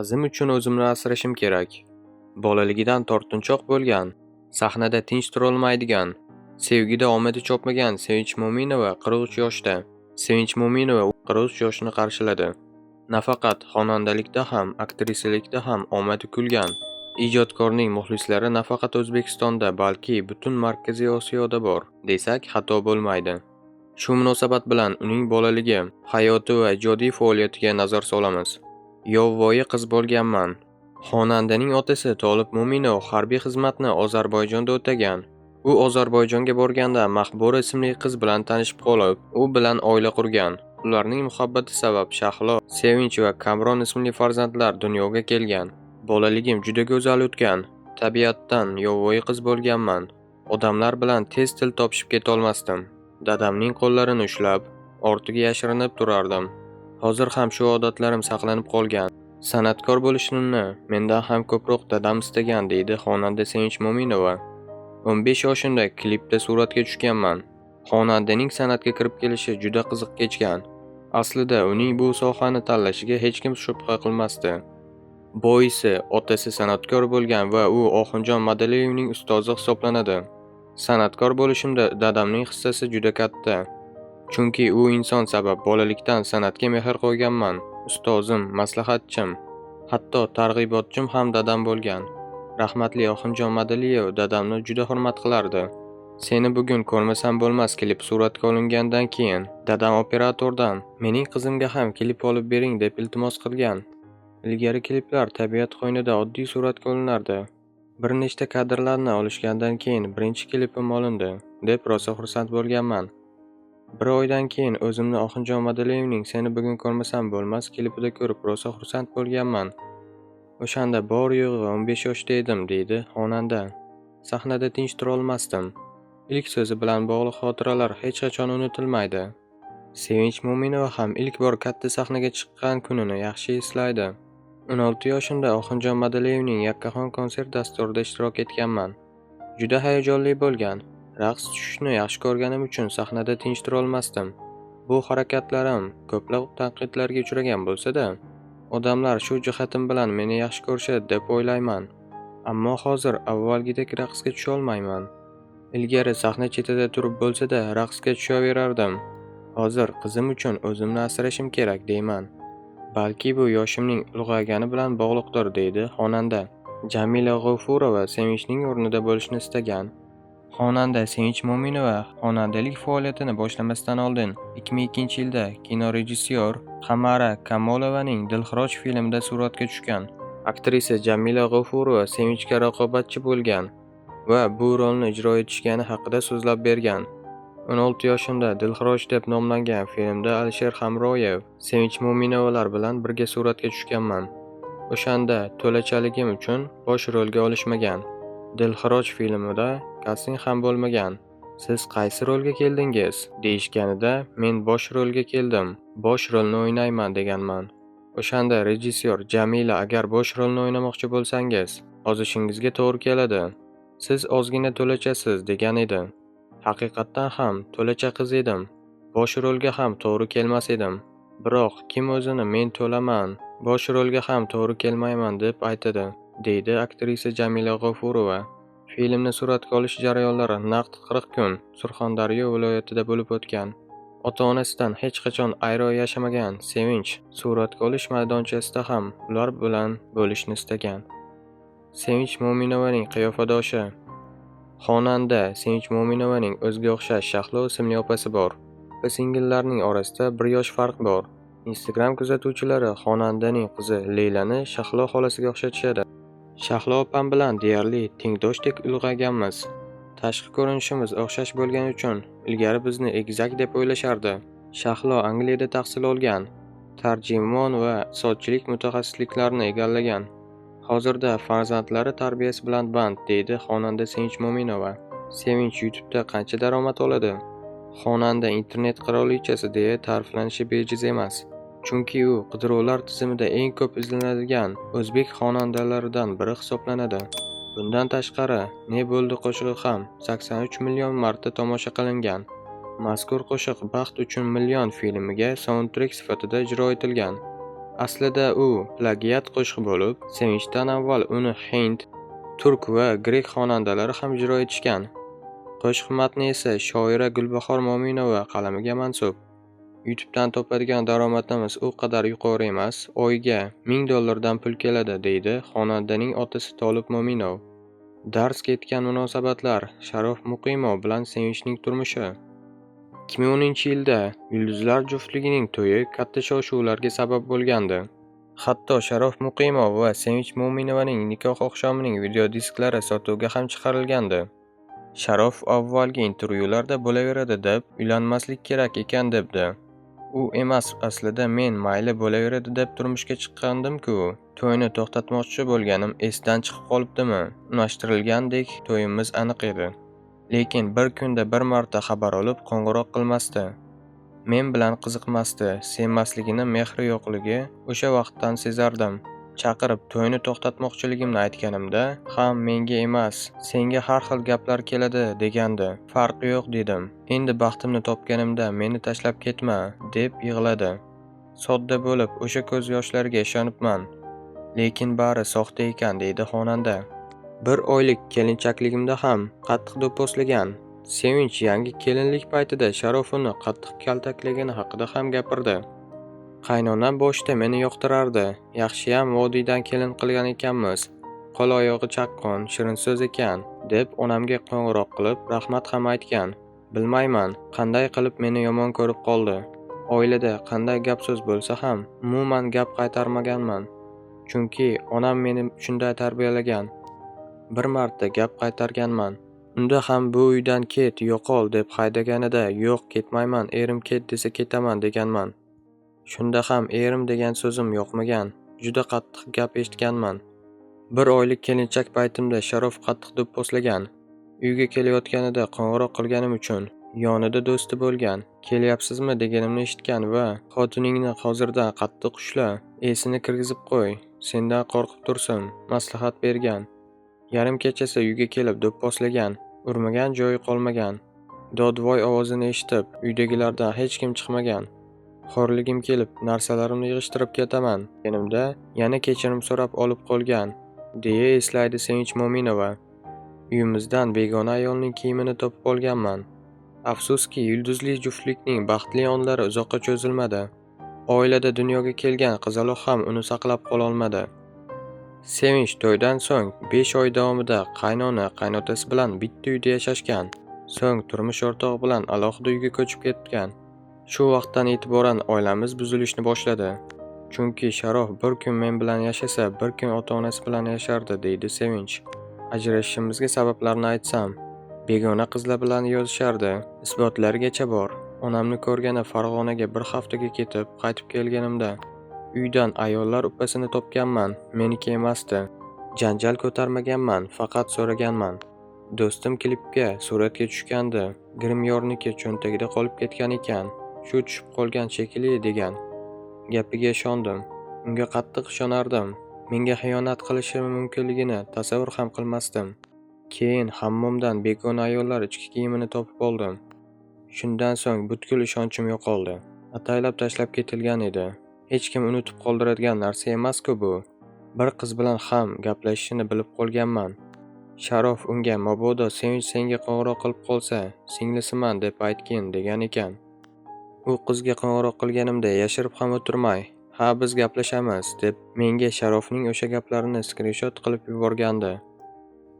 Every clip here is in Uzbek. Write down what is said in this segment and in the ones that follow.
Qizim uchun o'zimni asrashim kerak. Bolaligidan tortinchoq bo'lgan, sahnada tinch turolmaydigan, sevgida omadi chopmagan Sevinch Mo'minova 43 yoshda. Sevinch Mo'minova 43 yoshni qarshiladi. Nafaqat xonandalikda ham, aktrisalikda ham omadi kulgan. Ijodkorning muxlislari nafaqat O'zbekistonda, balki butun Markaziy Osiyoda bor, desak xato bo'lmaydi. Shu munosabat bilan uning bolaligi, hayoti va ijodiy faoliyatiga nazar solamiz. Yovvoyi qiz bo'lganman. Xonandaning otasi Tolib Mo'minov harbiy xizmatni Ozarbayjonda o'tagan. U Ozarbayjonga borganda Mahbura ismli qiz bilan tanishib qolib, u bilan oila qurgan. Ularning muhabbati sabab Shahlo, Sevinch va Kamron ismli farzandlar dunyoga kelgan. Bolaligim juda go'zal o'tgan. Tabiatdan yovvoyi qiz bo'lganman. Odamlar bilan tez til topishib ketolmasdim. Dadamning qo'llarini ushlab, ortiga yashirinib turardim. Hozir ham shu odatlarim saqlanib qolgan. San'atkor bo'lishimni mendan ham ko'proq dadam istagan, deydi xonanda Sevinch Mo'minova. 15 yoshimda klipda suratga tushganman. Xonandaning san'atga kirib kelishi juda qiziq kechgan. Aslida uning bu sohani tanlashiga hech kim shubha qilmasdi. Boisi otasi san'atkor bo'lgan va u Oxunjon Madaliyevning ustozi hisoblanadi. San'atkor bo'lishimda dadamning hissasi juda katta. Chunki u inson sabab bolalikdan san'atga mehr qo'yganman. Ustozim, maslahatchim, hatto targ'ibotchim ham dadam bo'lgan. Rahmatli Oxunjon Madaliyev dadamni juda hurmat qilardi. Seni bugun ko'rmasam bo'lmas klip suratga olingandan keyin dadam operatordan mening qizimga ham klip olib bering deb iltimos qilgan. Ilgari kliplar tabiat qo'ynida oddiy suratga olinardi. Bir nechta kadrlarni olishgandan keyin birinchi klipim olindi deb rosa xursand bo'lganman. Bir oydan keyin o'zimni Oxunjon Madaliyevning Seni bugun ko'rmasam bo'lmas klipida ko'rib rosa xursand bo'lganman. O'shanda bor yo'g'i 15 yoshda edim, deydi xonanda. Sahnada tinch turolmasdim. Ilk so'zi bilan bog'liq xotiralar hech qachon unutilmaydi. Sevinch Mo'minova ham ilk bor katta sahnaga chiqqan kunini yaxshi eslaydi. 16 yoshimda Oxunjon Madaliyevning Yakkaxon konsert dasturida ishtirok etganman. Juda hayajonli bo'lgan. Raqs tushishni yaxshi ko'rganim uchun sahnada tinch turolmasdim. Bu harakatlarim ko'plab tanqidlarga uchragan bo'lsa-da, odamlar shu jihatim bilan meni yaxshi ko'rishadi deb o'ylayman. Ammo hozir avvalgidek raqsga tusha olmayman. Ilgari sahna chetida turib bo'lsa-da, raqsga tushaverardim. Hozir qizim uchun o'zimni asrashim kerak deyman. Balki bu yoshimning ulg'aygani bilan bog'liqdir, deydi xonanda. Jamila G'ofurova Sevinchning o'rnida bo'lishni istagan. Xonanda Sevinch Mo'minova xonandalik faoliyatini boshlamasdan oldin 2002-yilda kinorejissyor Qamara Kamolovaning Dilxiroj filmida suratga tushgan. Aktrisa Jamila G'ofurova Sevinchga raqobatchi bo'lgan va bu rolni ijro etishgani haqida so'zlab bergan. 16 yoshimda Dilxiroj deb nomlangan filmda Alisher Hamroyev, Sevinch Mo'minovalar bilan birga suratga tushganman. O'shanda to'lachaligim uchun bosh rolga olishmagan. Dilxiroj filmida kasting ham bo'lmagan. Siz qaysi rolga keldingiz? Deyishganida men bosh rolga keldim. Bosh rolni o'ynayman deganman. O'shanda rejissyor Jamila agar bosh rolni o'ynamoqchi bo'lsangiz, ozishingizga to'g'ri keladi. Siz ozgina to'lachasiz degan edi. Haqiqatdan ham to'lacha qiz edim. Bosh rolga ham to'g'ri kelmas edim. Biroq kim o'zini men to'laman, bosh rolga ham to'g'ri kelmayman deb aytadi, deydi aktrisa Jamila G'ofurova. Filmni suratga olish jarayonlari naqd 40 kun Surxondaryo viloyatida bo'lib o'tgan. Ota-onasidan hech qachon ayro yashamagan Sevinch suratga olish maydonchasida ham ular bilan bo'lishni istagan. Sevinch Mo'minovaning qiyofadoshi. Xonanda Sevinch Mo'minovaning o'ziga o'xshash Shahlo ismli opasi bor. Singillarning orasida 1 yosh farq bor. Instagram kuzatuvchilari xonandaning qizi Leylani Shahlo xolasiga o'xshatishadi. Shahlo opam bilan deyarli tengdoshdek ulg'ayganmiz. Tashqi ko'rinishimiz o'xshash bo'lgani uchun ilgari bizni egizak deb o'ylashardi. Shahlo Angliyada tahsil olgan, tarjimon va iqtisodchilik mutaxassisliklarini egallagan. Hozirda farzandlari tarbiyasi bilan band, deydi xonanda Sevinch Mo'minova. Sevinch YouTube'da qancha daromad oladi? Xonanda internet qirolichasi deya ta'riflanishi bejiz emas. Chunki u qidiruvlar tizimida eng ko'p izlanadigan o'zbek xonandalaridan biri hisoblanadi. Bundan tashqari, Ne bo'ldi qo'shig'i ham 83 million marta tomosha qilingan. Mazkur qo'shiq Baxt uchun million filmiga soundtrek sifatida ijro etilgan. Aslida u plagiat qo'shiq bo'lib, Sevinchdan avval uni hind, turk va grek xonandalari ham ijro etishgan. Qo'shiq matni esa shoira Gulbahor Mo'minova qalamiga mansub. YouTube'dan topadigan daromadimiz u qadar yuqori emas, oyiga $1000 dan pul keladi, deydi xonandaning otasi Tolib Mo'minov. Dars ketgan munosabatlar, Sharof Muqimov bilan Sevinchning turmushi. 2010-yilda yulduzlar juftligining to'yi katta shov-shuvlarga sabab bo'lgandi. Hatto Sharof Muqimov va Sevinch Mo'minovaning nikoh oqshomining videodisklari sotuvga ham chiqarilgandi. Sharof avvalgi intervyularda bo'laveradi deb, uylanmaslik kerak ekan debdi. U emas, aslida men mayli bo'laveradi deb turmushga chiqqandim-ku. To'yni to'xtatmoqchi bo'lganim esdan chiqib qolibdimi? Unashtirilgandek to'yimiz aniq edi. Lekin bir kunda bir marta xabar olib qo'ng'iroq qilmasdi. Men bilan qiziqmasdi, sevmasligini, mehri yo'qligi o'sha vaqtdan sezardim. Chaqirib to'yni to'xtatmoqchiligimni aytganimda, ham menga emas, senga har xil gaplar keladi degandi. Farqi yo'q dedim. Endi baxtimni topganimda meni tashlab ketma, deb yig'ladi. Sodda bo'lib o'sha ko'z yoshlariga ishonibman. Lekin bari soxta ekan, deydi xonanda. Bir oylik kelinchakligimda ham qattiq do'pposlagan. Sevinch yangi kelinlik paytida Sharof uni qattiq kaltaklagani haqida ham gapirdi. Qaynonam boshida meni yoqtirardi. Yaxshiyam vodiydan kelin qilgan ekanmiz. Qo'l oyog'i chaqqon, shirin so'z ekan, deb onamga qo'ng'iroq qilib rahmat ham aytgan. Bilmayman, qanday qilib meni yomon ko'rib qoldi. Oilada qanday gap so'z bo'lsa ham umuman gap qaytarmaganman. Chunki onam meni shunday tarbiyalagan. Bir marta gap qaytarganman. Unda ham bu uydan ket, yo'qol deb haydaganida, yo'q ketmayman, erim ket desa ketaman deganman. Shunda ham erim degan so'zim yoqmagan. Juda qattiq gap eshitganman. Bir oylik kelinchak paytimda Sharof qattiq do'pposlagan. Uyga kelayotganida qo'ng'iroq qilganim uchun yonida do'sti bo'lgan. Kelyapsizmi deganimni eshitgan va xotiningni hozirdan qattiq ushla, esini kirgizib qo'y, sendan qo'rqib tursin, maslahat bergan. Yarim kechasi uyga kelib do'pposlagan, urmagan joyi qolmagan. Dodvoy ovozini eshitib, uydagilardan hech kim chiqmagan. Xorligim kelib, narsalarimni yig'ishtirib ketaman deganimda, yana kechirim so'rab olib qolgan, deya eslaydi Sevinch Mo'minova. Uyimizdan begona ayolning kiyimini topib olganman. Afsuski, yulduzli juftlikning baxtli onlari uzoqqa cho'zilmadi. Oilada dunyoga kelgan qizaloq ham uni saqlab qola olmadi. Sevinch to'ydan so'ng 5 oy davomida qaynona-qaynotasi bilan bitta uyda yashashgan. So'ng turmush o'rtog'i bilan alohida uyga ko'chib ketgan. Shu vaqtdan e'tiboran oilamiz buzilishni boshladi. Chunki Sharof bir kun men bilan yashasa, bir kun ota-onasi bilan yashardi, deydi Sevinch. Ajrashishimizga sabablarni aytsam, begona qizlar bilan yozishardi. Isbotlarigacha bor. Onamni ko'rgani Farg'onaga bir haftaga ketib, qaytib kelganimda uydan ayollar uppasini topganman, meniki emasdi. Janjal ko'tarmaganman, faqat so'raganman. Do'stim klipga suratga tushgandi. Grimyorniki cho'ntagida qolib ketgan ekan. Shu tushib qolgan shekilli degan. Gapiga ishondim. Unga qattiq ishonardim. Menga xiyonat qilishi mumkinligini tasavvur ham qilmasdim. Keyin hammomdan begona ayollar ichki kiyimini topib oldim. Shundan so'ng butkul ishonchim yo'qoldi. Ataylab tashlab ketilgan edi. Hech kim unutib qoldiradigan narsa emas-ku bu. Bir qiz bilan ham gaplashishini bilib qolganman. Sharof unga mabodo Sevinch senga qo'ng'iroq qilib qolsa, singlisiman deb aytgin degan ekan. U qizga qo'ng'iroq qilganimda yashirib ham o'tirmay, "Ha, biz gaplashamiz" deb menga Sharofning o'sha gaplarini skrinshot qilib yuborgandi.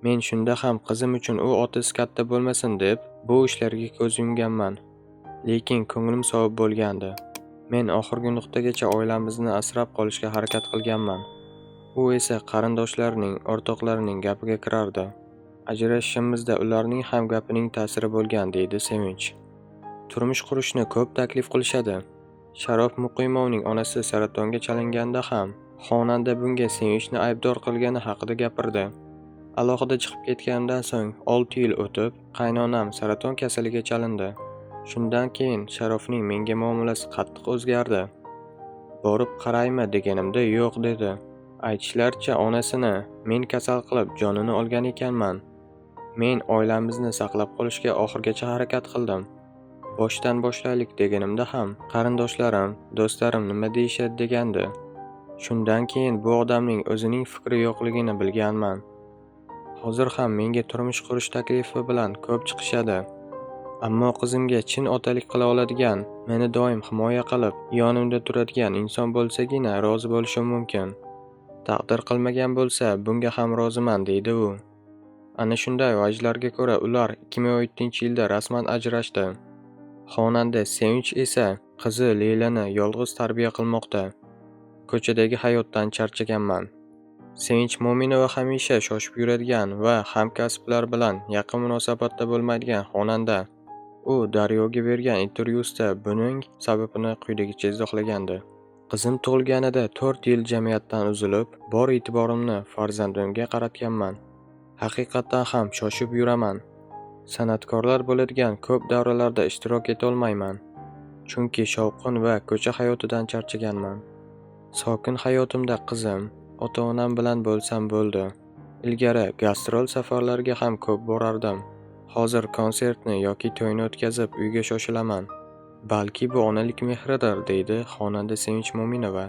Men shunda ham qizim uchun u otasi katta bo'lmasin deb bu ishlarga ko'z yumganman. Lekin ko'nglim sovib bo'lgandi. Men oxirgi nuqtagacha oilamizni asrab qolishga harakat qilganman. U esa qarindoshlarining, o'rtoqlarining gapiga kirardi. Ajrashishimizda ularning ham gapining ta'siri bo'lgan, deydi Sevinch. Turmush qurishni ko'p taklif qilishadi. Sharof Muqimovning onasi saratonga chalinganda ham xonanda bunga Sevinchni aybdor qilgani haqida gapirdi. Alohida chiqib ketgandan so'ng 6 yil o'tib, qaynonam saraton kasaliga chalindi. Shundan keyin Sharofning menga muomalasi qattiq o'zgardi. Borib qaraymi deganimda yo'q dedi. Aytishlaricha onasini men kasal qilib jonini olgan ekanman. Men oilamizni saqlab qolishga oxirgacha harakat qildim. Boshdan boshlaylik deganimda ham qarindoshlarim, do'stlarim nima deyishadi degandi. Shundan keyin bu odamning o'zining fikri yo'qligini bilganman. Hozir ham menga turmush qurish taklifi bilan ko'p chiqishadi. Ammo qizimga chin otalik qila oladigan, meni doim himoya qilib, yonimda turadigan inson bo'lsagina rozi bo'lishim mumkin. Taqdir qilmagan bo'lsa, bunga ham roziman, deydi u. Ana shunday vajlarga ko'ra ular 2017-yilda rasman ajrashdi. Xonanda Sevinch esa qizi Leylani yolg'iz tarbiya qilmoqda. Ko'chadagi hayotdan charchaganman. Sevinch Mo'minova hamisha shoshib yuradigan va hamkasblar bilan yaqin munosabatda bo'lmaydigan xonanda. U Daryo'ga bergan intervyusida buning sababini quyidagicha izohlagandi. Qizim tug'ilganida 4 yil jamiyatdan uzilib, bor e'tiborimni farzandimga qaratganman. Haqiqatan ham shoshib yuraman. San'atkorlar bo'ladigan ko'p davralarda ishtirok eta olmayman. Chunki shovqin va ko'cha hayotidan charchaganman. Sokin hayotimda qizim, ota-onam bilan bo'lsam bo'ldi. Ilgari gastrol safarlarga ham ko'p borardim. Hozir konsertni yoki to'yni o'tkazib uyga shoshilaman. Balki bu onalik mehridir, deydi xonanda Sevinch Mo'minova.